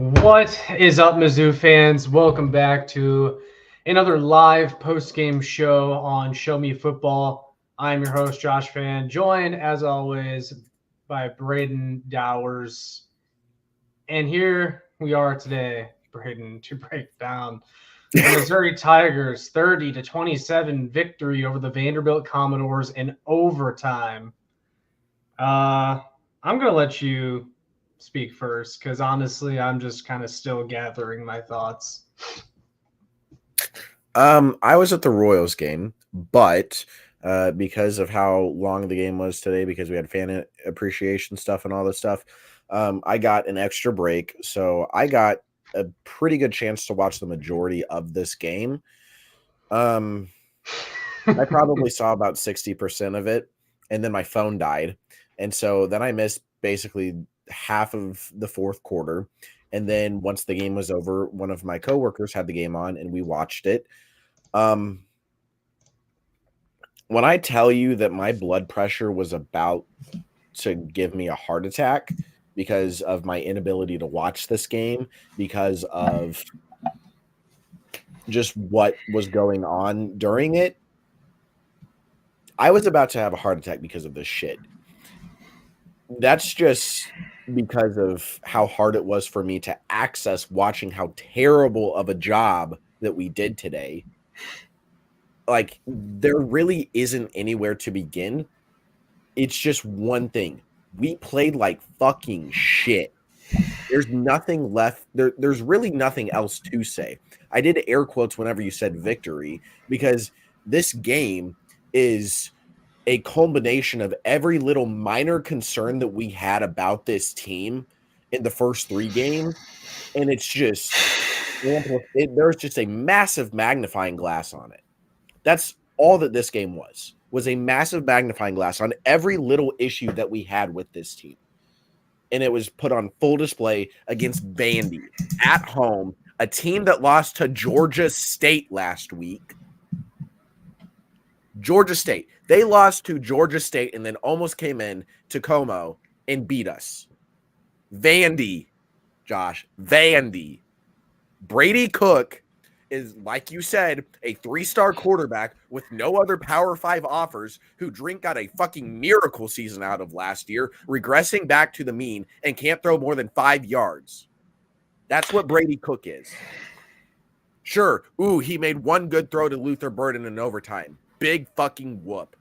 What is up, Mizzou fans? Welcome back to another live post-game show on Show Me Football. I'm your host, Josh Fan, joined, as always, by Brayden Dowers. And here we are today, Brayden, to break down the Missouri Tigers' 30-27 victory over the Vanderbilt Commodores in overtime. I'm going to let you speak first because honestly, I'm just kind of still gathering my thoughts. I was at the Royals game, but because of how long the game was today, because we had fan appreciation stuff and all this stuff, I got an extra break. So I got a pretty good chance to watch the majority of this game. I probably saw about 60% of it, and then my phone died. And so then I missed basically half of the fourth quarter. And then once the game was over, one of my coworkers had the game on and we watched it. When I tell you that my blood pressure was about to give me a heart attack because of my inability to watch this game, because of just what was going on during it, I was about to have a heart attack because of this shit. That's just because of how hard it was for me to access watching how terrible of a job that we did today. Like, there really isn't anywhere to begin. It's just one thing. We played like fucking shit. There's nothing left. There's really nothing else to say. I did air quotes whenever you said victory because this game is a culmination of every little minor concern that we had about this team in the first three games. And it's just, there's just a massive magnifying glass on it. That's all that this game was a massive magnifying glass on every little issue that we had with this team. And it was put on full display against Vandy at home, a team that lost to Georgia State last week. Georgia State. They lost to Georgia State and then almost came in to Como and beat us. Vandy, Josh, Vandy. Brady Cook is, like you said, a 3-star quarterback with no other Power 5 offers who Drink got a fucking miracle season out of last year, regressing back to the mean and can't throw more than 5 yards. That's what Brady Cook is. Sure, he made one good throw to Luther Burden in overtime. Big fucking whoop.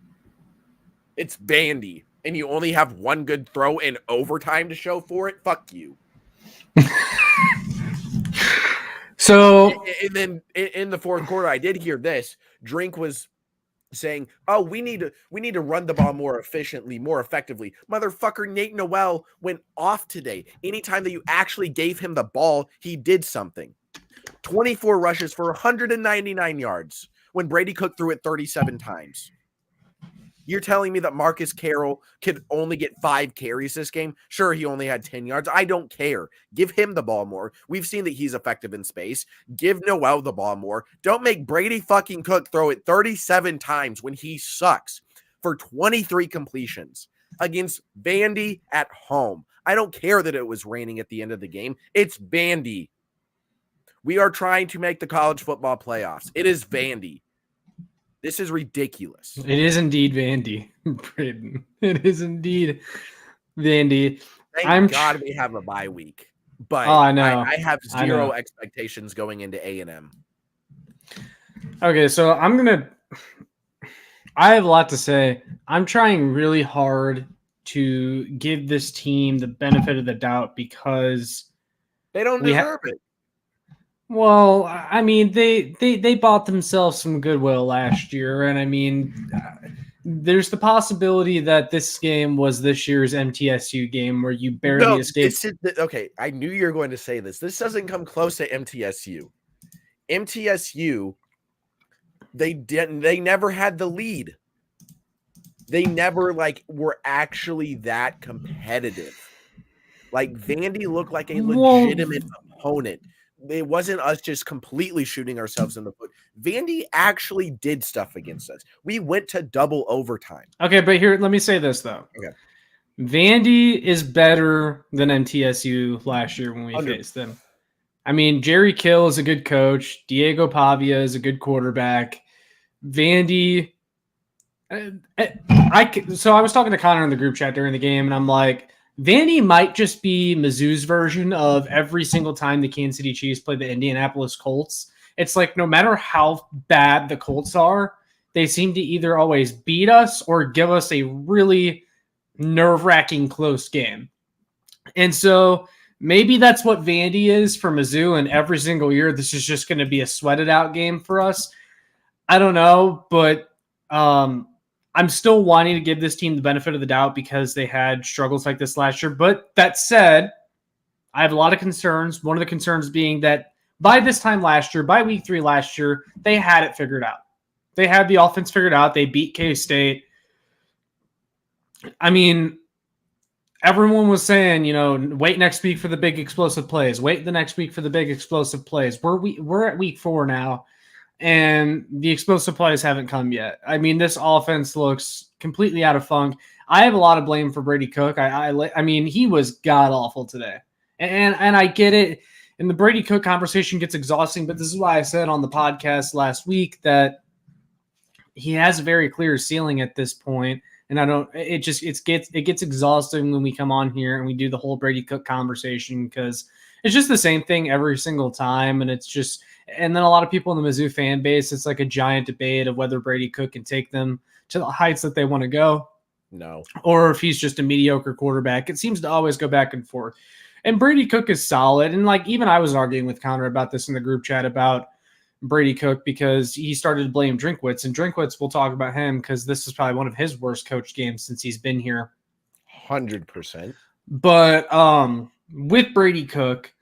It's Vandy, and you only have one good throw in overtime to show for it? Fuck you. So, and then in the fourth quarter, I did hear this. Drink was saying, "Oh, we need to run the ball more efficiently, more effectively." Motherfucker, Nate Noel went off today. Anytime that you actually gave him the ball, he did something. 24 rushes for 199 yards when Brady Cook threw it 37 times. You're telling me that Marcus Carroll could only get 5 carries this game? Sure, he only had 10 yards. I don't care. Give him the ball more. We've seen that he's effective in space. Give Noel the ball more. Don't make Brady fucking Cook throw it 37 times when he sucks for 23 completions against Vandy at home. I don't care that it was raining at the end of the game. It's Vandy. We are trying to make the college football playoffs. It is Vandy. This is ridiculous. It is indeed Vandy, Brayden. It is indeed Vandy. Thank God we have a bye week. But I know. I have zero expectations going into A&M. Okay, so I have a lot to say. I'm trying really hard to give this team the benefit of the doubt because they don't deserve it. Well, I mean, they bought themselves some goodwill last year, and I mean, there's the possibility that this game was this year's MTSU game where you barely escaped. Okay, I knew you were going to say this. This doesn't come close to MTSU. MTSU, they never had the lead. They never were actually that competitive. Like Vandy looked like a legitimate opponent. It wasn't us just completely shooting ourselves in the foot. Vandy actually did stuff against us. We went to double overtime. Okay, but here, let me say this, though. Okay. Vandy is better than MTSU last year when we faced them. I mean, Jerry Kill is a good coach. Diego Pavia is a good quarterback. Vandy. So I was talking to Connor in the group chat during the game, and I'm like, Vandy might just be Mizzou's version of every single time the Kansas City Chiefs play the Indianapolis Colts. It's like no matter how bad the Colts are, they seem to either always beat us or give us a really nerve-wracking close game. And so maybe that's what Vandy is for Mizzou, and every single year this is just going to be a sweated-out game for us. I don't know, but I'm still wanting to give this team the benefit of the doubt because they had struggles like this last year. But that said, I have a lot of concerns. One of the concerns being that by this time last year, by week 3 last year, they had it figured out. They had the offense figured out. They beat K-State. I mean, everyone was saying, wait next week for the big explosive plays. Wait the next week for the big explosive plays. We're at week 4 now, and the explosive plays haven't come yet. I mean, this offense looks completely out of funk. I have a lot of blame for Brady Cook. I mean, he was god awful today, and I get it. And the Brady Cook conversation gets exhausting, but this is why I said on the podcast last week that he has a very clear ceiling at this point. And it gets exhausting when we come on here and we do the whole Brady Cook conversation because it's just the same thing every single time. And and then a lot of people in the Mizzou fan base, it's like a giant debate of whether Brady Cook can take them to the heights that they want to go. No. Or if he's just a mediocre quarterback. It seems to always go back and forth. And Brady Cook is solid. And like, even I was arguing with Connor about this in the group chat about Brady Cook because he started to blame Drinkwitz, and Drinkwitz, we'll talk about him because this is probably one of his worst coached games since he's been here. 100%. But with Brady Cook,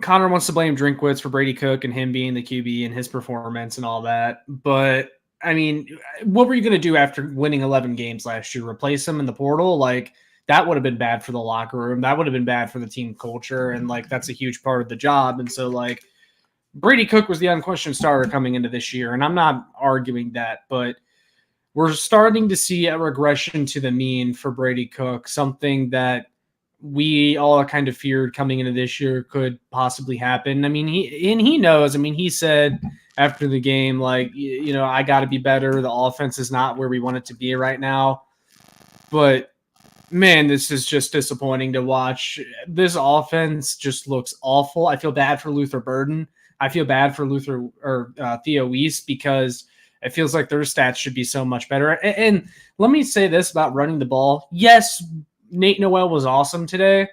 Connor wants to blame Drinkwitz for Brady Cook and him being the QB and his performance and all that. But I mean, what were you going to do after winning 11 games last year? Replace him in the portal? Like, that would have been bad for the locker room. That would have been bad for the team culture. And like, that's a huge part of the job. And so like, Brady Cook was the unquestioned starter coming into this year, and I'm not arguing that, but we're starting to see a regression to the mean for Brady Cook, something that we all kind of feared coming into this year could possibly happen. I mean, he knows. I mean, he said after the game, like, I got to be better. The offense is not where we want it to be right now. But man, this is just disappointing to watch. This offense just looks awful. I feel bad for Luther Burden. I feel bad for Theo Weiss because it feels like their stats should be so much better. And let me say this about running the ball. Yes, Nate Noel was awesome today,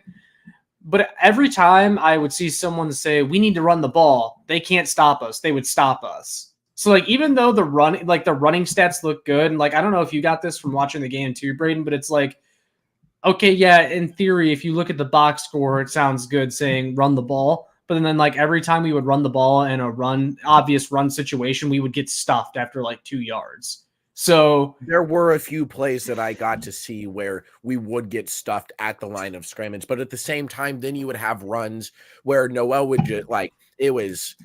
but every time I would see someone say, we need to run the ball, they can't stop us. They would stop us. So like, even though the running stats look good, and like, I don't know if you got this from watching the game too, Brayden, but it's like, okay, yeah, in theory, if you look at the box score, it sounds good saying run the ball. But then like every time we would run the ball in a obvious run situation, we would get stuffed after like 2 yards. So there were a few plays that I got to see where we would get stuffed at the line of scrimmage, but at the same time, then you would have runs where Noel would just like, it was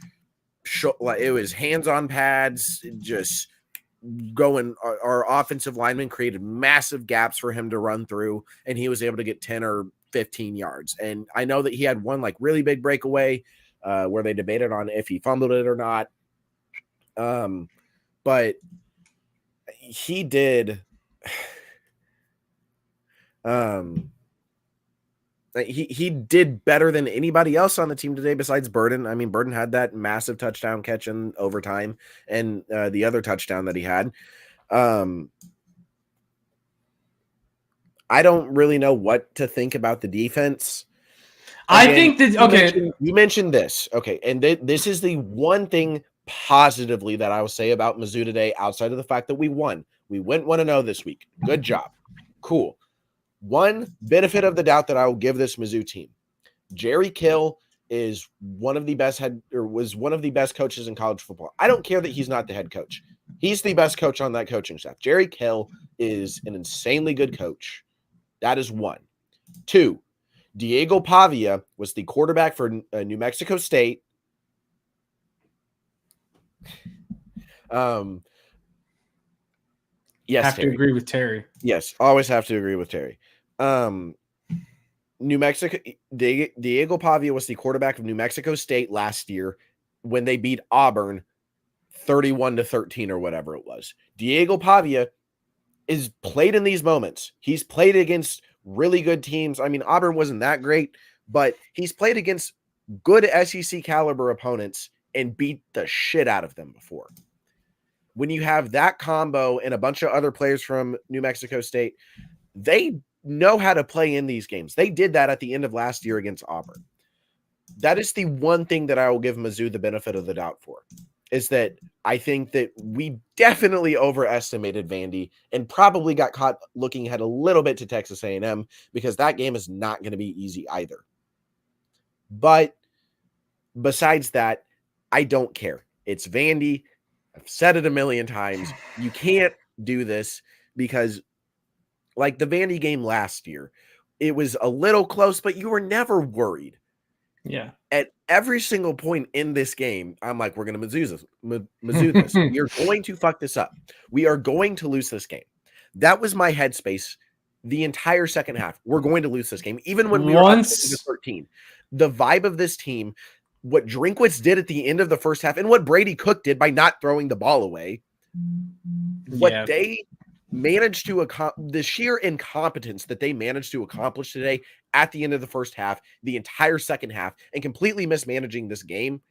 hands on pads, just going. Our offensive lineman created massive gaps for him to run through, and he was able to get 10 or 15 yards. And I know that he had one like really big breakaway where they debated on if he fumbled it or not. But he did. He did better than anybody else on the team today besides Burden. I mean, Burden had that massive touchdown catch in overtime and the other touchdown that he had. I don't really know what to think about the defense. Again, I think that, you mentioned this. Okay. And this is the one thing positively that I will say about Mizzou today, outside of the fact that we won. We went 1-0 this week. Good job. Cool. One benefit of the doubt that I will give this Mizzou team. Jerry Kill is one of the best was one of the best coaches in college football. I don't care that he's not the head coach. He's the best coach on that coaching staff. Jerry Kill is an insanely good coach. That is one. Two, Diego Pavia was the quarterback for New Mexico State. Yes, have to agree with Terry. Yes, always have to agree with Terry. New Mexico, Diego Pavia was the quarterback of New Mexico State last year when they beat Auburn 31-13 or whatever it was. Diego Pavia is played in these moments. He's played against really good teams. I mean, Auburn wasn't that great, but he's played against good SEC caliber opponents and beat the shit out of them before. When you have that combo and a bunch of other players from New Mexico State, they know how to play in these games. They did that at the end of last year against Auburn. That is the one thing that I will give Mizzou the benefit of the doubt for, is that I think that we definitely overestimated Vandy and probably got caught looking ahead a little bit to Texas A&M, because that game is not going to be easy either. But besides that, I don't care. It's Vandy. I've said it a million times. You can't do this because, like the Vandy game last year, it was a little close, but you were never worried. Yeah. At every single point in this game, I'm like, we're going to Mizzou this. We are going to fuck this up. We are going to lose this game. That was my headspace the entire second half. We're going to lose this game. Even when we were up 13. The vibe of this team, what Drinkwitz did at the end of the first half, and what Brady Cook did by not throwing the ball away, what they managed to the sheer incompetence that they managed to accomplish today at the end of the first half, the entire second half, and completely mismanaging this game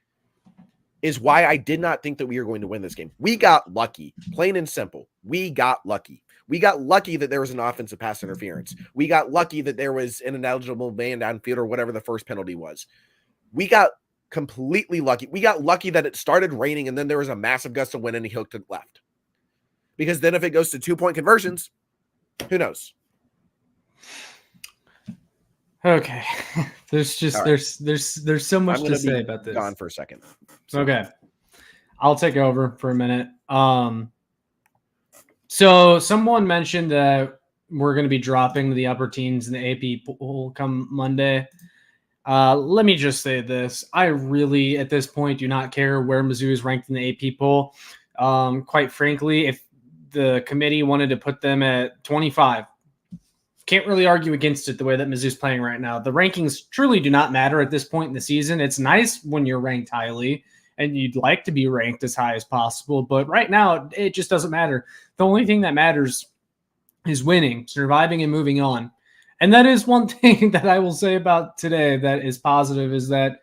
is why I did not think that we were going to win this game. We got lucky, plain and simple. We got lucky. We got lucky that there was an offensive pass interference. We got lucky that there was an ineligible man downfield or whatever the first penalty was. We got completely lucky. We got lucky that it started raining and then there was a massive gust of wind and he hooked it left. Because then if it goes to 2-point conversions, who knows? Okay. There's just right. there's so much to say about this. Gone for a second. So. Okay. I'll take over for a minute. So someone mentioned that we're going to be dropping the upper teens in the AP poll come Monday. Let me just say this. I really, at this point, do not care where Mizzou is ranked in the AP poll. Quite frankly, if the committee wanted to put them at 25, can't really argue against it the way that Mizzou's playing right now. The rankings truly do not matter at this point in the season. It's nice when you're ranked highly, and you'd like to be ranked as high as possible. But right now, it just doesn't matter. The only thing that matters is winning, surviving, and moving on. And that is one thing that I will say about today that is positive, is that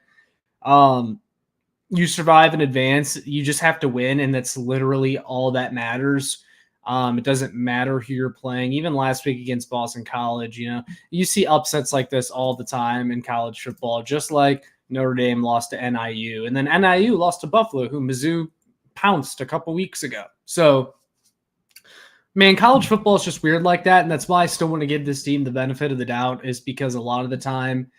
you survive and advance. You just have to win, and that's literally all that matters. It doesn't matter who you're playing. Even last week against Boston College, you see upsets like this all the time in college football, just like Notre Dame lost to NIU, and then NIU lost to Buffalo, who Mizzou pounced a couple weeks ago. So, man, college football is just weird like that, and that's why I still want to give this team the benefit of the doubt, is because a lot of the time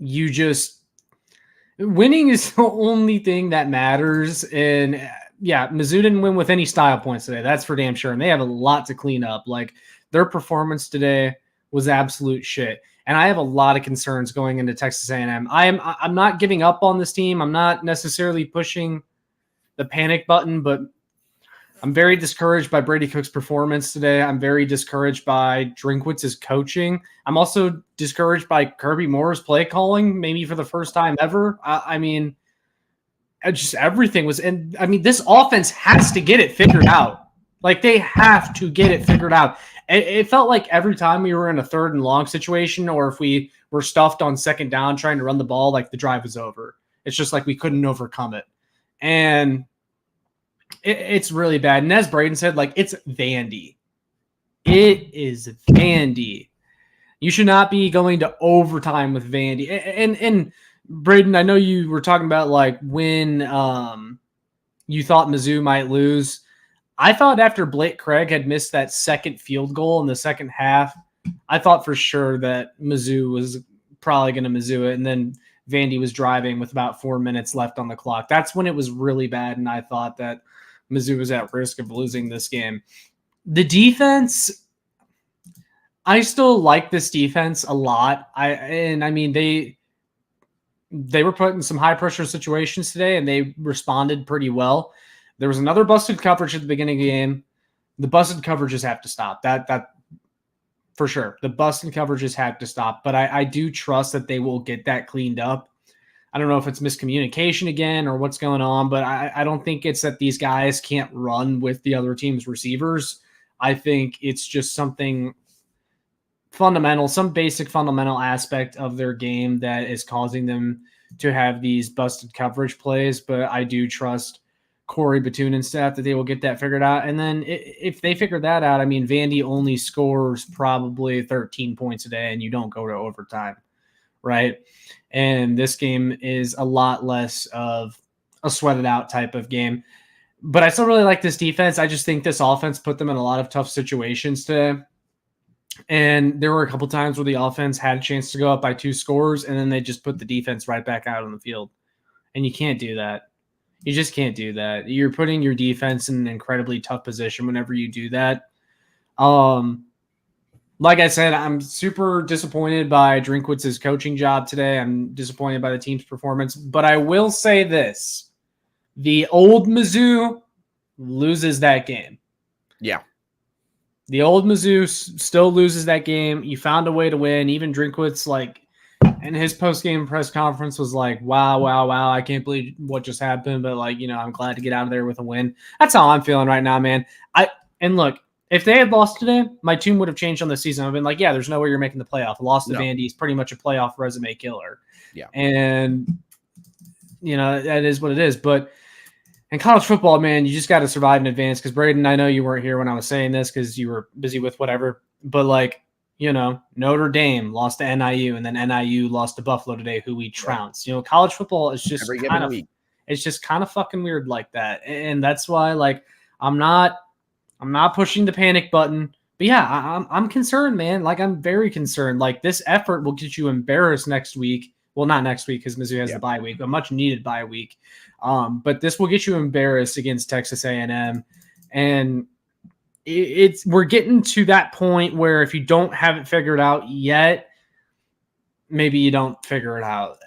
winning is the only thing that matters. And yeah, Mizzou didn't win with any style points today. That's for damn sure. And they have a lot to clean up. Like, their performance today was absolute shit. And I have a lot of concerns going into Texas A&M. I'm not giving up on this team. I'm not necessarily pushing the panic button, but I'm very discouraged by Brady Cook's performance today. I'm very discouraged by Drinkwitz's coaching. I'm also discouraged by Kirby Moore's play calling, maybe for the first time ever. I mean, just everything was, and I mean, this offense has to get it figured out. Like, they have to get it figured out. It felt like every time we were in a 3rd and long situation, or if we were stuffed on 2nd down trying to run the ball, like, the drive was over. It's just like we couldn't overcome it. And it's really bad. And as Brayden said, like, it's Vandy. It is Vandy. You should not be going to overtime with Vandy. And Brayden, I know you were talking about, like, when you thought Mizzou might lose. I thought after Blake Craig had missed that second field goal in the second half, I thought for sure that Mizzou was probably going to Mizzou it. And then Vandy was driving with about 4 minutes left on the clock. That's when it was really bad, and I thought that Mizzou was at risk of losing this game. The defense, I still like this defense a lot. I mean, they were put in some high-pressure situations today, and they responded pretty well. There was another busted coverage at the beginning of the game. The busted coverages have to stop. for sure. The busting coverages had to stop, but I do trust that they will get that cleaned up. I don't know if it's miscommunication again or what's going on, but I don't think it's that these guys can't run with the other team's receivers. I think it's just something fundamental, some basic fundamental aspect of their game that is causing them to have these busted coverage plays. But I do trust Corey Batoon and staff that they will get that figured out. And then if they figure that out, I mean, Vandy only scores probably 13 points a day and you don't go to overtime, right? And this game is a lot less of a sweated out type of game. But I still really like this defense. I just think this offense put them in a lot of tough situations today. And there were a couple times where the offense had a chance to go up by 2 scores, and then they just put the defense right back out on the field. And you can't do that. You just can't do that. You're putting your defense in an incredibly tough position whenever you do that. Like I said, I'm super disappointed by Drinkwitz's coaching job today. I'm disappointed by the team's performance. But I will say this. The old Mizzou loses that game. Yeah. The old Mizzou still loses that game. You found a way to win. Even Drinkwitz, like, in his post-game press conference was like, wow, I can't believe what just happened. But, like, I'm glad to get out of there with a win. That's how I'm feeling right now, man. And look, if they had lost today, my tune would have changed on the season. I've been like, yeah, there's no way you're making the playoff. A loss to Vandy is pretty much a playoff resume killer. Yeah. And, that is what it is. But in college football, man, you just got to survive in advance. Because, Brayden, I know you weren't here when I was saying this because you were busy with whatever. But, like, Notre Dame lost to NIU, and then NIU lost to Buffalo today, who we trounced. College football is just it's just kind of fucking weird like that. And that's why, like, I'm not pushing the panic button. But yeah, I'm concerned, man. Like, I'm very concerned. Like, this effort will get you embarrassed next week. Well, not next week because Mizzou has the bye week, but much needed bye week. But this will get you embarrassed against Texas A&M, and we're getting to that point where if you don't have it figured out yet, maybe you don't figure it out.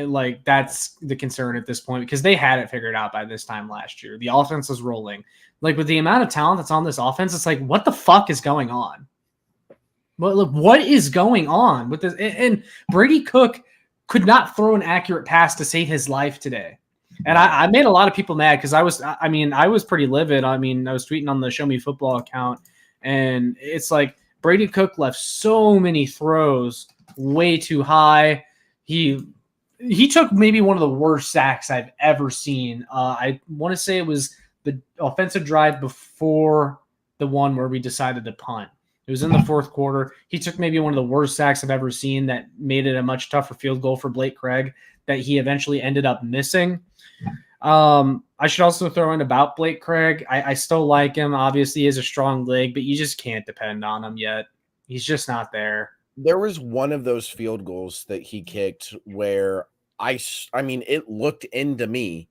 Like, that's the concern at this point because they had it figured out by this time last year. The offense was rolling. Like, with the amount of talent that's on this offense, it's like, what the fuck is going on? What is going on with this? And Brady Cook could not throw an accurate pass to save his life today. And I made a lot of people mad because I was pretty livid. I was tweeting on the Show Me Football account, and it's like Brady Cook left so many throws way too high. He took maybe one of the worst sacks I've ever seen. I want to say it was the offensive drive before the one where we decided to punt. It was in the fourth quarter. He took maybe one of the worst sacks I've ever seen that made it a much tougher field goal for Blake Craig that he eventually ended up missing. I should also throw in about Blake Craig. I still like him. Obviously, he has a strong leg, but you just can't depend on him yet. He's just not there. There was one of those field goals that he kicked where it looked into me.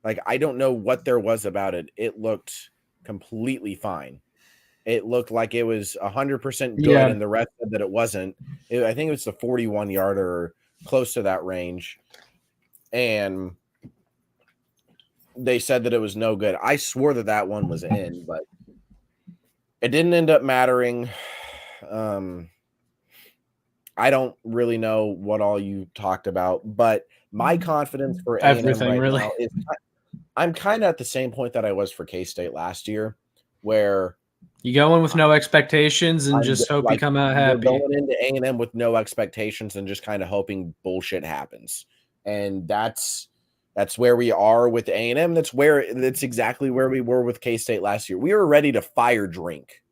Like, I don't know what there was about it. It looked completely fine. It looked like it was 100% good, and the rest said that it wasn't. I think it was the 41-yarder or close to that range. And they said that it was no good. I swore that one was in, but it didn't end up mattering. I don't really know what all you talked about, but my confidence for everything right now is I'm kind of at the same point that I was for K-State last year, where you go in with no expectations and just hope you come out happy. Going into A&M with no expectations and just kind of hoping bullshit happens. And that's where we are with A&M. That's exactly where we were with K-State last year. We were ready to fire Drink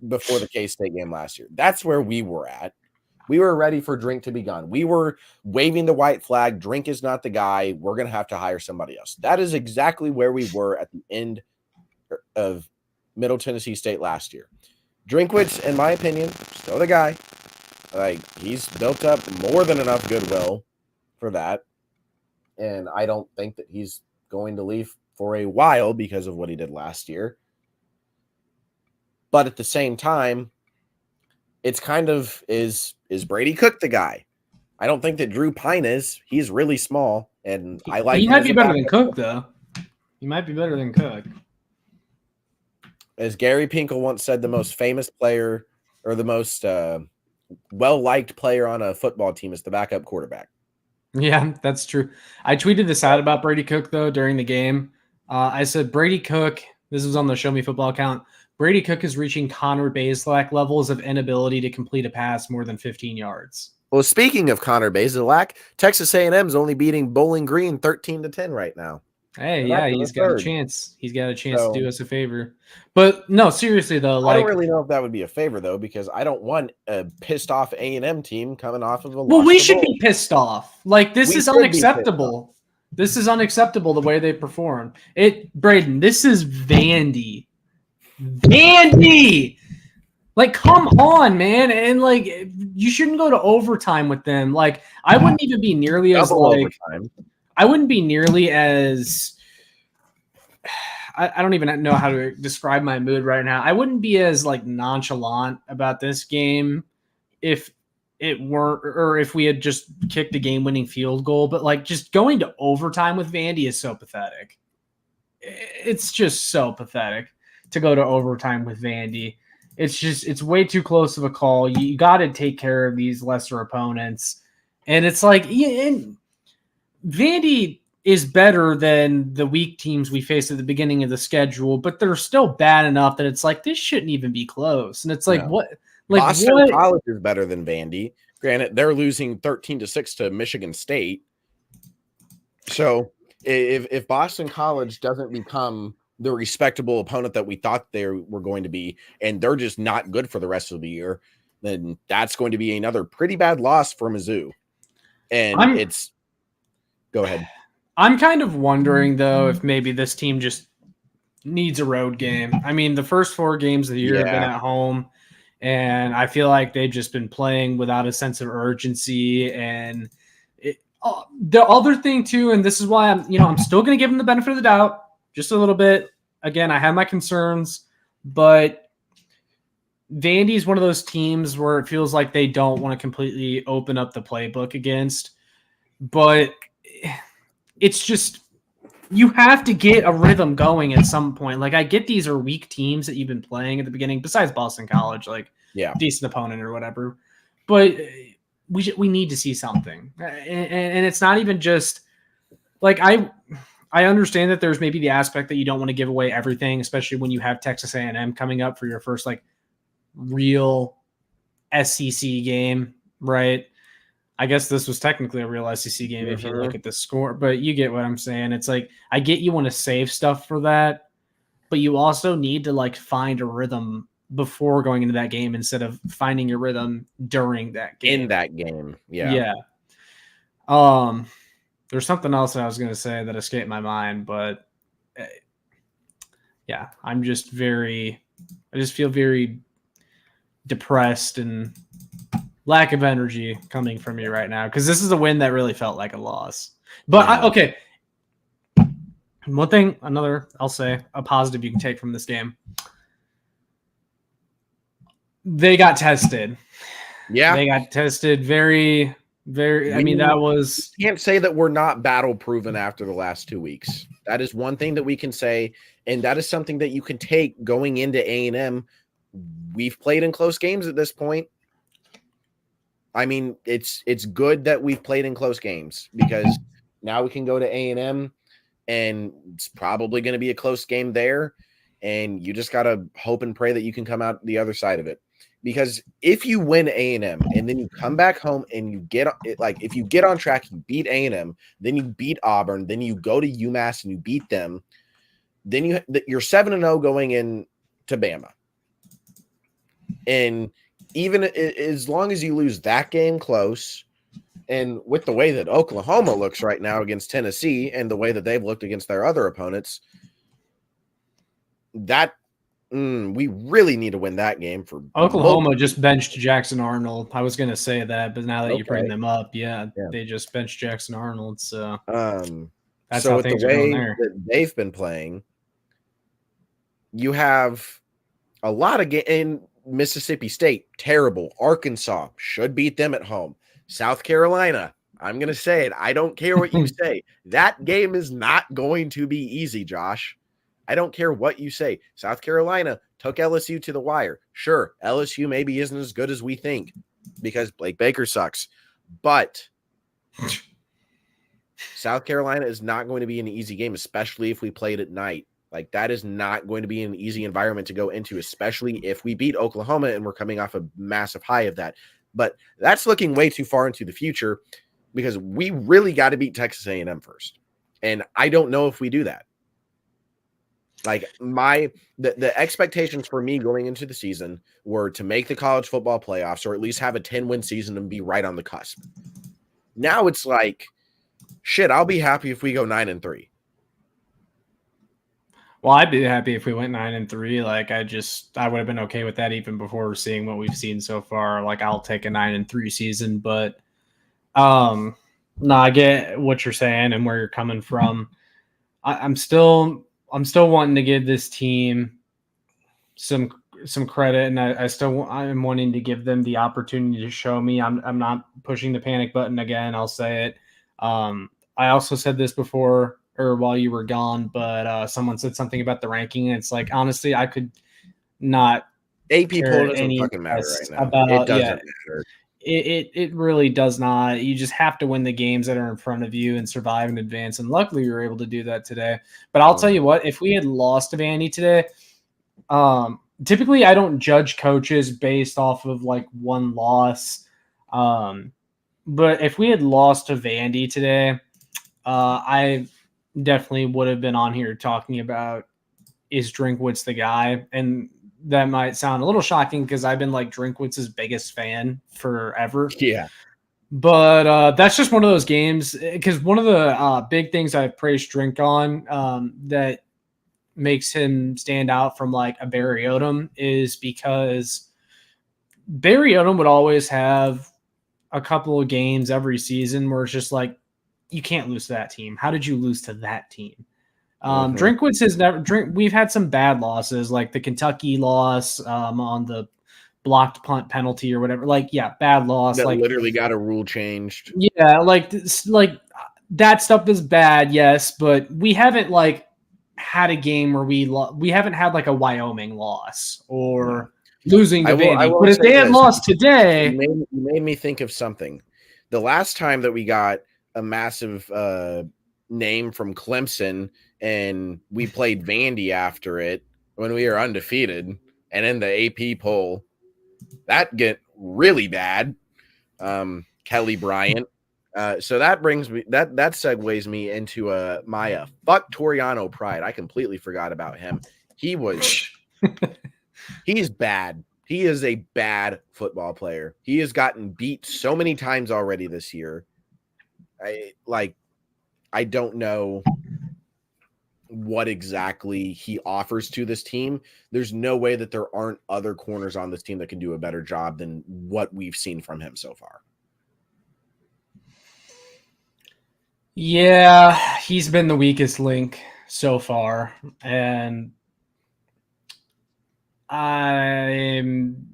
before the K-State game last year. That's where we were at. We were ready for Drink to be gone. We were waving the white flag. Drink is not the guy. We're going to have to hire somebody else. That is exactly where we were at the end of Middle Tennessee State last year. Drinkwitz, in my opinion, still the guy. Like, he's built up more than enough goodwill for that. And I don't think that he's going to leave for a while because of what he did last year. But at the same time, it's kind of, is Brady Cook the guy? I don't think that Drew Pine is. He's really small, and I like. He might be better than Cook, though. He might be better than Cook. As Gary Pinkel once said, the most famous player or the most well-liked player on a football team is the backup quarterback. Yeah, that's true. I tweeted this out about Brady Cook, though, during the game. I said, Brady Cook, this was on the Show Me Football account, Brady Cook is reaching Connor Bazelak levels of inability to complete a pass more than 15 yards. Well, speaking of Connor Bazelak, Texas A&M is only beating Bowling Green 13-10 right now. Hey, And yeah, that's he's the got a third. chance. He's got a chance So- to do us a favor. But no, seriously, though, I don't like, really know if that would be a favor, though, because I don't want a pissed off A&M team coming off of a well, loss we to should Bowling. be pissed off. Like, this We is should be pissed unacceptable. This is unacceptable the way they perform. Brayden, this is Vandy. Vandy! Like, come on, man. And, like, you shouldn't go to overtime with them. Like, I wouldn't even be nearly as, Double like, overtime. I wouldn't be nearly as, I don't even know how to describe my mood right now. I wouldn't be as, like, nonchalant about this game if it weren't, or if we had just kicked a game-winning field goal. But, like, just going to overtime with Vandy is so pathetic. It's just so pathetic to go to overtime with Vandy. It's way too close of a call. You got to take care of these lesser opponents. And it's like, and Vandy is better than the weak teams we faced at the beginning of the schedule, but they're still bad enough that it's like, this shouldn't even be close. And it's like, No. what? Like, Boston what? College is better than Vandy. Granted, they're losing 13-6 to Michigan State. So if Boston College doesn't become the respectable opponent that we thought they were going to be, and they're just not good for the rest of the year, then that's going to be another pretty bad loss for Mizzou. And go ahead. I'm kind of wondering, though, if maybe this team just needs a road game. I mean, the first 4 games of the year have been at home, and I feel like they've just been playing without a sense of urgency. And the other thing, too, and this is why I'm still going to give them the benefit of the doubt just a little bit. Again, I have my concerns, but Vandy is one of those teams where it feels like they don't want to completely open up the playbook against. But it's just, you have to get a rhythm going at some point. Like, I get these are weak teams that you've been playing at the beginning, besides Boston College, like, decent opponent or whatever. But we need to see something. And it's not even just, like, I understand that there's maybe the aspect that you don't want to give away everything, especially when you have Texas A&M coming up for your first, like, real SEC game, right? I guess this was technically a real SEC game if you look at the score, but you get what I'm saying. It's like, I get you want to save stuff for that, but you also need to, like, find a rhythm before going into that game instead of finding your rhythm during that game. In that game, yeah. There's something else I was going to say that escaped my mind, but yeah, I just feel very depressed and lack of energy coming from me right now, because this is a win that really felt like a loss. But okay, one thing, I'll say a positive you can take from this game. They got tested. Yeah. They got tested very, very. I mean, that was. Can't say that we're not battle proven after the last 2 weeks. That is one thing that we can say, and that is something that you can take going into A&M. We've played in close games at this point. I mean, it's good that we've played in close games, because now we can go to A&M, and it's probably going to be a close game there, and you just got to hope and pray that you can come out the other side of it. Because if you win A&M and then you come back home and you get, like, if you get on track, you beat A&M, then you beat Auburn, then you go to UMass and you beat them, then you're 7-0 going in to Bama. And even as long as you lose that game close, and with the way that Oklahoma looks right now against Tennessee and the way that they've looked against their other opponents, that we really need to win that game. For Oklahoma just benched Jackson Arnold. I was going to say that, but now that you bring them up, they just benched Jackson Arnold. So that's how things are going there. That they've been playing, you have a lot of in Mississippi State, terrible. Arkansas should beat them at home. South Carolina, I'm going to say it. I don't care what you say. That game is not going to be easy, Josh. I don't care what you say. South Carolina, took LSU to the wire. Sure, LSU maybe isn't as good as we think because Blake Baker sucks. But South Carolina is not going to be an easy game, especially if we played at night. Like, that is not going to be an easy environment to go into, especially if we beat Oklahoma and we're coming off a massive high of that. But that's looking way too far into the future because we really got to beat Texas A&M first. And I don't know if we do that. Like, the expectations for me going into the season were to make the college football playoffs or at least have a 10-win season and be right on the cusp. Now it's like, shit, I'll be happy if we go 9-3. Well, I'd be happy if we went 9-3. Like, I would have been okay with that even before seeing what we've seen so far. Like, I'll take a 9-3 season, but no, I get what you're saying and where you're coming from. I'm still wanting to give this team some credit, and I'm wanting to give them the opportunity to show me. I'm not pushing the panic button again. I'll say it. I also said this before or while you were gone, but someone said something about the ranking. And it's like, honestly, I could not. AP poll doesn't fucking matter right now. It doesn't matter. It really does not. You just have to win the games that are in front of you and survive and advance. And luckily, we were able to do that today. But I'll tell you what, if we had lost to Vandy today, typically I don't judge coaches based off of like one loss. But if we had lost to Vandy today, I definitely would have been on here talking about, is Drinkwitz the guy? And that might sound a little shocking because I've been like Drinkwitz's biggest fan forever. Yeah. But that's just one of those games, because one of the big things I've praised Drink on that makes him stand out from like a Barry Odom is because Barry Odom would always have a couple of games every season where it's just like, you can't lose to that team. How did you lose to that team? Drinkwitz has never we've had some bad losses, like the Kentucky loss on the blocked punt penalty or whatever. Like, yeah, bad loss. That like literally got a rule changed. Yeah, like that stuff is bad, yes, but we haven't like had a game where we haven't had like a Wyoming loss or losing to Vandy. But if they had lost today, you made me think of something. The last time that we got a massive name from Clemson and we played Vandy after it when we were undefeated and in the AP poll, that get really bad. Kelly Bryant. So that brings me that segues me into my fuck Toriano pride. I completely forgot about him. He's bad. He is a bad football player. He has gotten beat so many times already this year. I don't know what exactly he offers to this team. There's no way that there aren't other corners on this team that can do a better job than what we've seen from him so far. Yeah, he's been the weakest link so far, and I'm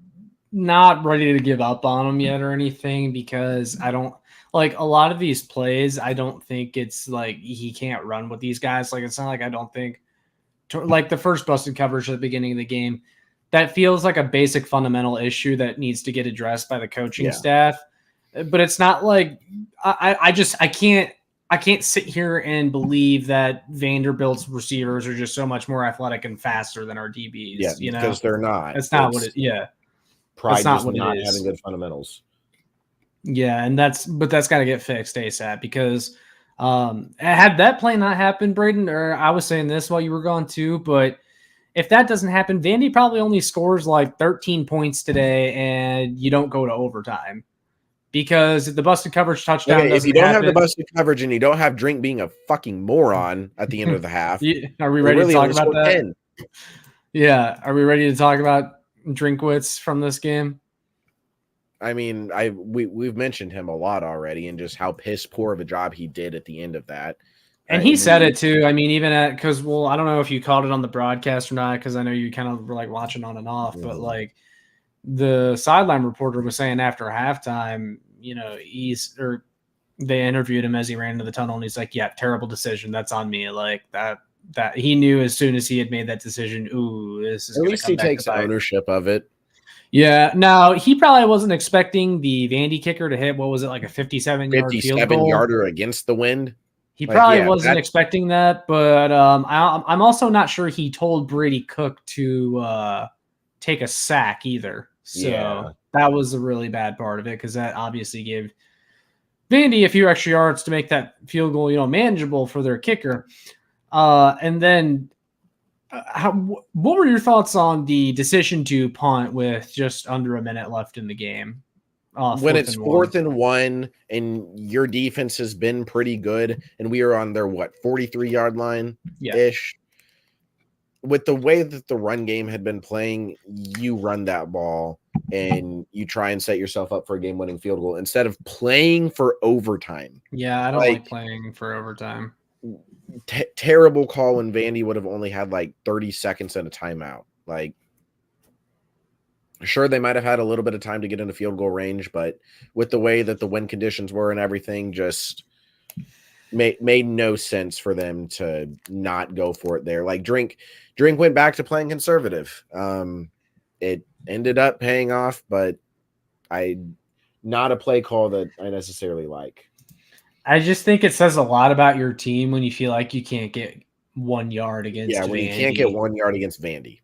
not ready to give up on him yet or anything, because I don't like a lot of these plays. I don't think it's like he can't run with these guys. Like, it's not like I don't think like the first busted coverage at the beginning of the game, that feels like a basic fundamental issue that needs to get addressed by the coaching staff. But it's not like I can't sit here and believe that Vanderbilt's receivers are just so much more athletic and faster than our DBs. Yeah, you know, because they're not. That's not what it. Yeah, pride is not having good fundamentals. Yeah, and that's got to get fixed ASAP, because had that play not happened, Brayden, or I was saying this while you were gone too, but if that doesn't happen, Vandy probably only scores like 13 points today, and you don't go to overtime. Because if the busted coverage touchdown if you don't have the busted coverage and you don't have Drink being a fucking moron at the end of the half, are we ready to talk about that? 10. Yeah, are we ready to talk about Drinkwitz from this game? I mean, we've mentioned him a lot already, and just how piss poor of a job he did at the end of that. And he said it too. I mean, even because I don't know if you caught it on the broadcast or not, because I know you kind of were like watching on and off, but like the sideline reporter was saying after halftime, you know, they interviewed him as he ran into the tunnel, and he's like, "Yeah, terrible decision. That's on me. Like that he knew as soon as he had made that decision. Ooh, this is At gonna least come he back to takes bite. ownership of it. Yeah. Now he probably wasn't expecting the Vandy kicker to hit. What was it, like a 57-yard field goal? 57-yarder against the wind. He Like, probably yeah, wasn't expecting that, but I'm also not sure he told Brady Cook to take a sack either. So Yeah. that was a really bad part of it because that obviously gave Vandy a few extra yards to make that field goal, manageable for their kicker. And then what were your thoughts on the decision to punt with just under a minute left in the game? When it's 4th and 1 and your defense has been pretty good and we are on their 43-yard line ish. With the way that the run game had been playing, you run that ball and you try and set yourself up for a game-winning field goal instead of playing for overtime. Yeah, I don't like playing for overtime. Terrible call when Vandy would have only had like 30 seconds and a timeout. Like, sure, they might have had a little bit of time to get into field goal range, but with the way that the wind conditions were and everything, just made no sense for them to not go for it there. Like, Drink went back to playing conservative. It ended up paying off, but not a play call that I necessarily like. I just think it says a lot about your team when you feel like you can't get 1 yard against Vandy. When you can't get 1 yard against Vandy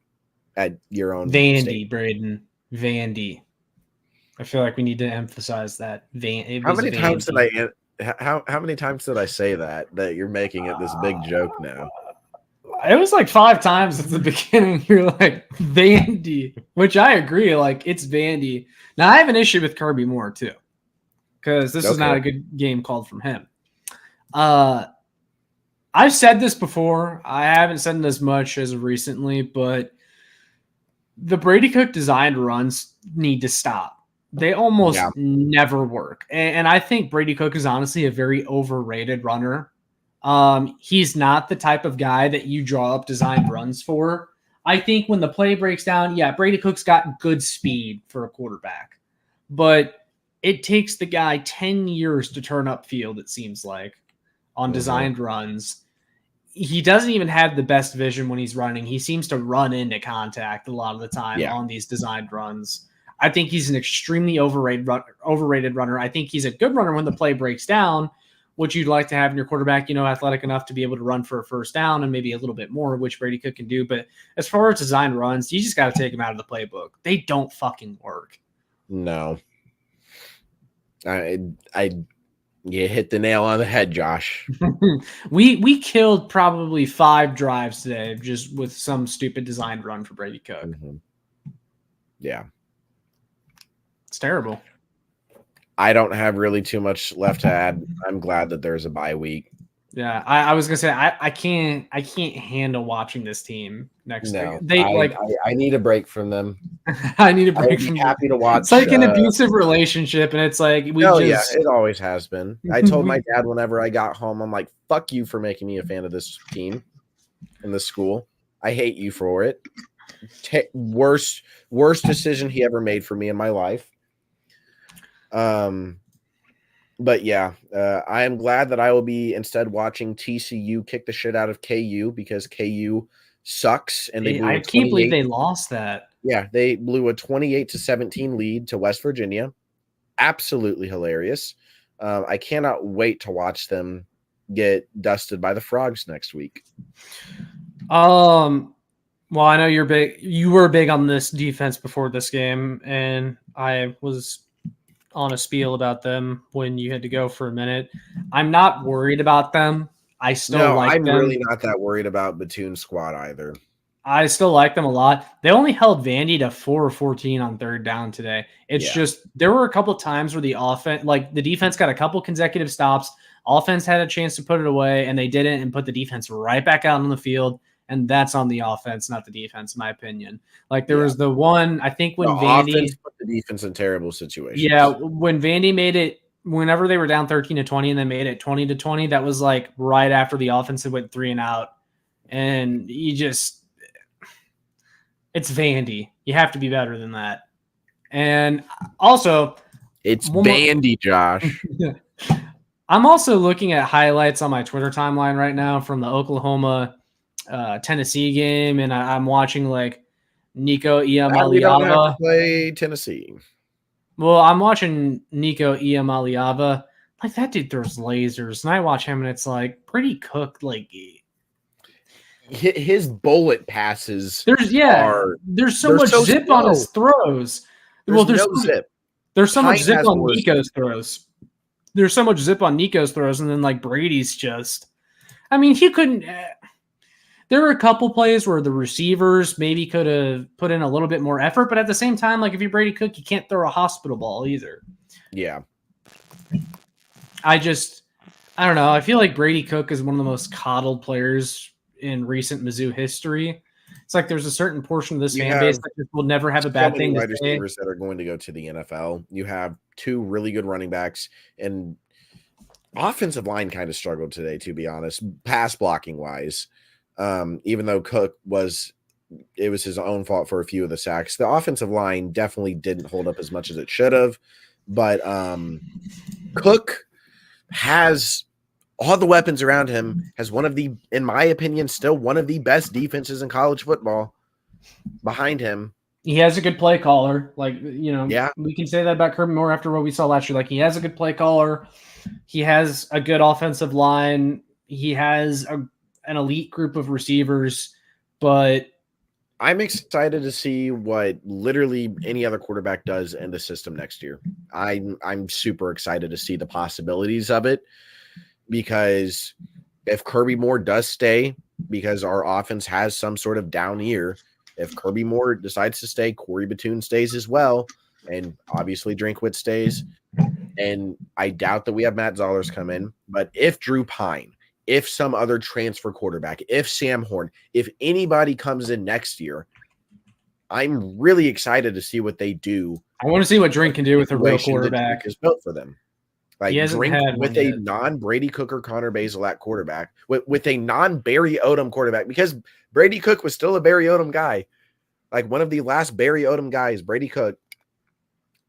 at your own Vandy, state. Brayden. Vandy. I feel like we need to emphasize that. How many times did I say that you're making it this big joke now? It was like 5 times at the beginning. You're like, Vandy, which I agree. Like, it's Vandy. Now, I have an issue with Kirby Moore, too, because this is not a good game called from him. I've said this before. I haven't said it as much as recently, but the Brady Cook designed runs need to stop. They almost never work. And I think Brady Cook is honestly a very overrated runner. He's not the type of guy that you draw up designed runs for. I think when the play breaks down, Brady Cook's got good speed for a quarterback, but it takes the guy 10 years to turn up field, it seems like, on designed runs. He doesn't even have the best vision when he's running. He seems to run into contact a lot of the time on these designed runs. I think he's an extremely overrated runner. I think he's a good runner when the play breaks down, which you'd like to have in your quarterback, athletic enough to be able to run for a first down and maybe a little bit more, which Brady Cook can do. But as far as designed runs, you just got to take them out of the playbook. They don't fucking work. No. You hit the nail on the head, Josh. We killed probably 5 drives today just with some stupid designed run for Brady Cook. Mm-hmm. Yeah. It's terrible. I don't have really too much left to add. I'm glad that there's a bye week. Yeah, I was gonna say I can't handle watching this team next week. I need a break from them. I need a break from them. Happy to watch. It's like an abusive relationship, and it's like it always has been. I told my dad whenever I got home, I'm like, "Fuck you for making me a fan of this team and this school. I hate you for it. Worst decision he ever made for me in my life." But yeah, I am glad that I will be instead watching TCU kick the shit out of KU because KU sucks and I can't believe they lost that. Yeah, they blew a 28-17 lead to West Virginia. Absolutely hilarious. I cannot wait to watch them get dusted by the Frogs next week. Well, I know you were big on this defense before this game, and I was on a spiel about them when you had to go for a minute. I'm not worried about them. I'm really not that worried about Batoon's squad either. I still like them a lot. They only held Vandy to 4 or 14 on third down today. It's just there were a couple of times where the defense got a couple consecutive stops. Offense had a chance to put it away, and they didn't, and put the defense right back out on the field. And that's on the offense, not the defense, in my opinion. Like there was the one, I think when Vandy put the defense in terrible situations. Yeah, when Vandy made it, whenever they were down 13-20 and they made it 20-20, that was like right after the offense had went 3 and out. And it's Vandy. You have to be better than that. And also, it's Vandy, Josh. I'm also looking at highlights on my Twitter timeline right now from the Oklahoma Tennessee game, and I'm watching like Nico We don't have to Iamaleava. play Tennessee. Well, I'm watching Nico Iamaleava. Like that dude throws lasers, and I watch him, and it's like pretty cooked. Like His bullet passes there's so they're much so zip slow. on his throws. There's no zip. There's so much Time zip has on more Nico's throws. There's so much zip on Nico's throws, and then like Brady's just. I mean, he couldn't. There were a couple plays where the receivers maybe could have put in a little bit more effort, but at the same time, like if you're Brady Cook, you can't throw a hospital ball either. Yeah. I don't know. I feel like Brady Cook is one of the most coddled players in recent Mizzou history. It's like there's a certain portion of this fan base that just will never have a bad thing to say. Receivers that are going to go to the NFL. You have 2 really good running backs, and offensive line kind of struggled today, to be honest, pass blocking wise. Even though Cook it was his own fault for a few of the sacks. The offensive line definitely didn't hold up as much as it should have, but Cook has all the weapons around him, has one of the, in my opinion, still one of the best defenses in college football behind him. He has a good play caller. Like, we can say that about Kirby Moore after what we saw last year. Like, he has a good play caller. He has a good offensive line. He has an elite group of receivers, but I'm excited to see what literally any other quarterback does in the system next year. I'm super excited to see the possibilities of it, because if Kirby Moore does stay, because our offense has some sort of down year, if Kirby Moore decides to stay, Corey Batoon stays as well, and obviously Drinkwitz stays, and I doubt that we have Matt Zollers come in, but if Drew Pine, if some other transfer quarterback, if Sam Horn, if anybody comes in next year, I'm really excited to see what they do. I want to see what Drink can do with a real quarterback. Is built for them. Like he hasn't Drink had with a non-Brady Cook or Connor Basil at quarterback, with a non-Barry Odom quarterback, because Brady Cook was still a Barry Odom guy. Like one of the last Barry Odom guys, Brady Cook.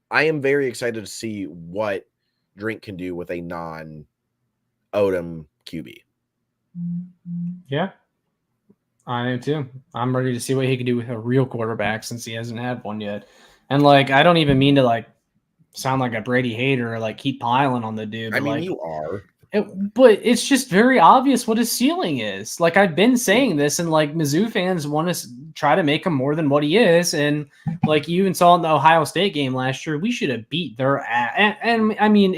I am very excited to see what Drink can do with a non-Odom QB. Yeah, I am too. I'm ready to see what he can do with a real quarterback, since he hasn't had one yet. And like, I don't even mean to like sound like a Brady hater or like keep piling on the dude. I mean, like, you are. But it's just very obvious what his ceiling is. Like, I've been saying this, and like Mizzou fans want to try to make him more than what he is. And like you even saw in the Ohio State game last year, we should have beat their ass. And I mean,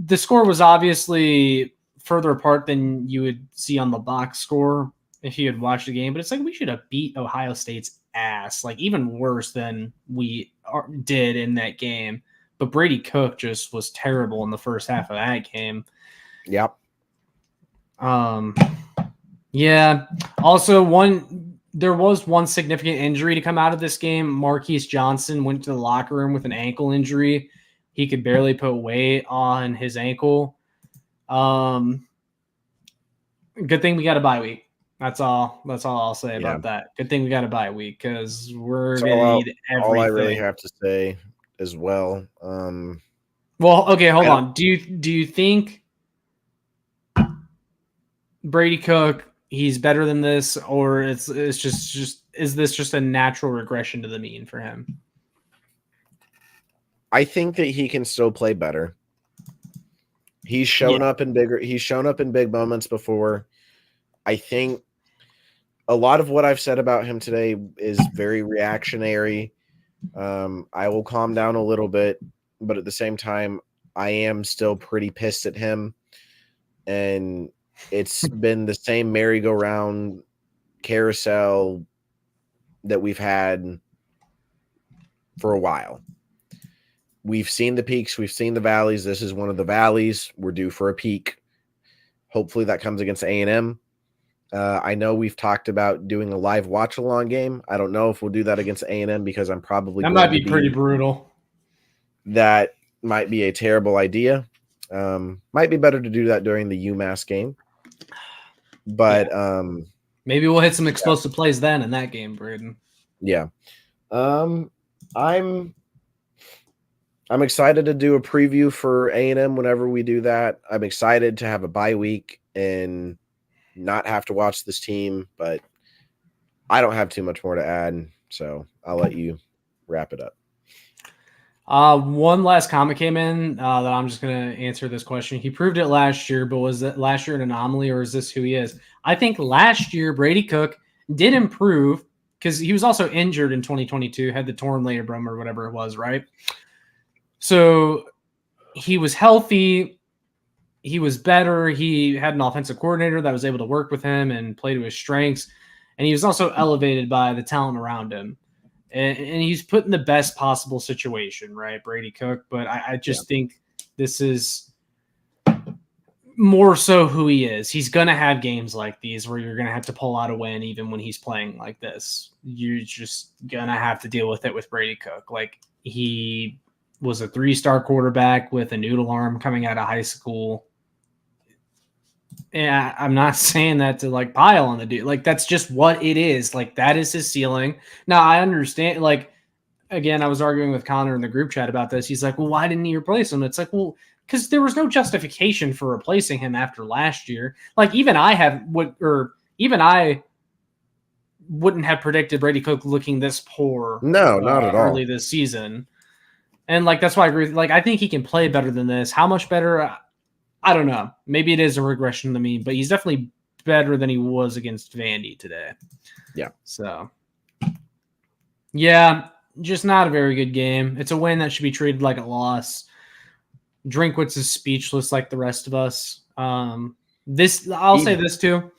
the score was obviously further apart than you would see on the box score if you had watched the game. But it's like we should have beat Ohio State's ass, like even worse than we did in that game. But Brady Cook just was terrible in the first half of that game. Yep. Yeah. Also, there was one significant injury to come out of this game. Marquise Johnson went to the locker room with an ankle injury. He could barely put weight on his ankle. Good thing we got a bye week. That's all I'll say about that. Good thing we got a bye week, because we're gonna need everything. All I really have to say as well. Well, okay, hold on. Do you think Brady Cook, he's better than this, or it's just is this just a natural regression to the mean for him? I think that he can still play better. He's shown up in big moments before. I think a lot of what I've said about him today is very reactionary. I will calm down a little bit, but at the same time, I am still pretty pissed at him. And it's been the same merry-go-round carousel that we've had for a while. We've seen the peaks. We've seen the valleys. This is one of the valleys. We're due for a peak. Hopefully that comes against A&M. I know we've talked about doing a live watch-along game. I don't know if we'll do that against A&M, because I'm probably that might be pretty brutal. That might be a terrible idea. Might be better to do that during the UMass game. But maybe we'll hit some explosive plays then in that game, Brayden. Yeah. I'm excited to do a preview for A&M whenever we do that. I'm excited to have a bye week and not have to watch this team, but I don't have too much more to add, so I'll let you wrap it up. One last comment came in that I'm just going to answer this question. He proved it last year, but was that last year an anomaly, or is this who he is? I think last year Brady Cook did improve because he was also injured in 2022, had the torn labrum or whatever it was, right? So he was healthy. He was better. He had an offensive coordinator that was able to work with him and play to his strengths. And he was also elevated by the talent around him. And he's put in the best possible situation, right, Brady Cook? But I just think this is more so who he is. He's going to have games like these where you're going to have to pull out a win even when he's playing like this. You're just going to have to deal with it with Brady Cook. Like, he was a 3-star quarterback with a noodle arm coming out of high school. Yeah, I'm not saying that to like pile on the dude. Like, that's just what it is. Like, that is his ceiling. Now, I understand. Like, again, I was arguing with Connor in the group chat about this. He's like, well, why didn't he replace him? It's like, well, because there was no justification for replacing him after last year. Like, even I wouldn't have predicted Brady Cook looking this poor. No, not at all. Early this season. And like, that's why I agree. Like, I think he can play better than this. How much better? I don't know. Maybe it is a regression to me, but he's definitely better than he was against Vandy today. Yeah. So, yeah, just not a very good game. It's a win that should be treated like a loss. Drinkwitz is speechless like the rest of us. I'll say this too.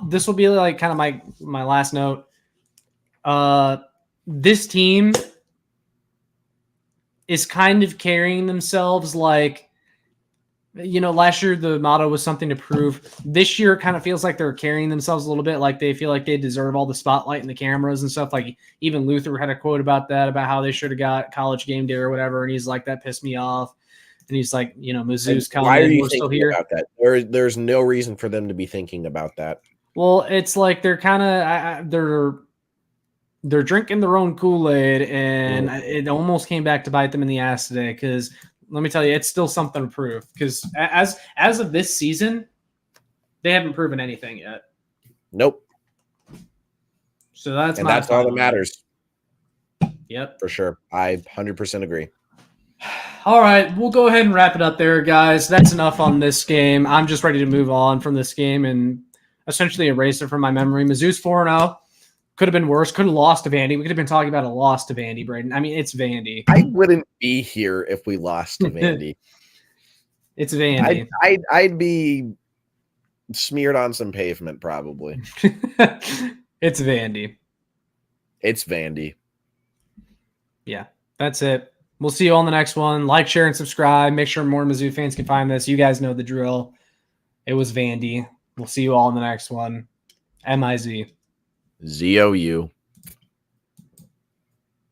This will be like kind of my last note. This team is kind of carrying themselves like, you know, last year the motto was something to prove. This year it kind of feels like they're carrying themselves a little bit like they feel like they deserve all the spotlight and the cameras and stuff. Like, even Luther had a quote about that, about how they should have got College Game Day or whatever. And he's like, that pissed me off. And he's like, you know, Mizzou's coming. Why are you we're still thinking here. about that? There's no reason for them to be thinking about that. Well, it's like they're kind of they're drinking their own Kool-Aid, and it almost came back to bite them in the ass today. Because let me tell you, it's still something to prove. Because as of this season, they haven't proven anything yet. Nope. So that's all that matters. Yep, for sure. I 100% agree. All right, we'll go ahead and wrap it up there, guys. That's enough on this game. I'm just ready to move on from this game and essentially erase it from my memory. Mizzou's 4-0. Could have been worse. Could have lost to Vandy. We could have been talking about a loss to Vandy, Brayden. I mean, it's Vandy. I wouldn't be here if we lost to Vandy. It's Vandy. I'd be smeared on some pavement, probably. It's Vandy. It's Vandy. Yeah, that's it. We'll see you all in the next one. Like, share, and subscribe. Make sure more Mizzou fans can find this. You guys know the drill. It was Vandy. We'll see you all in the next one. MIZ. ZOU.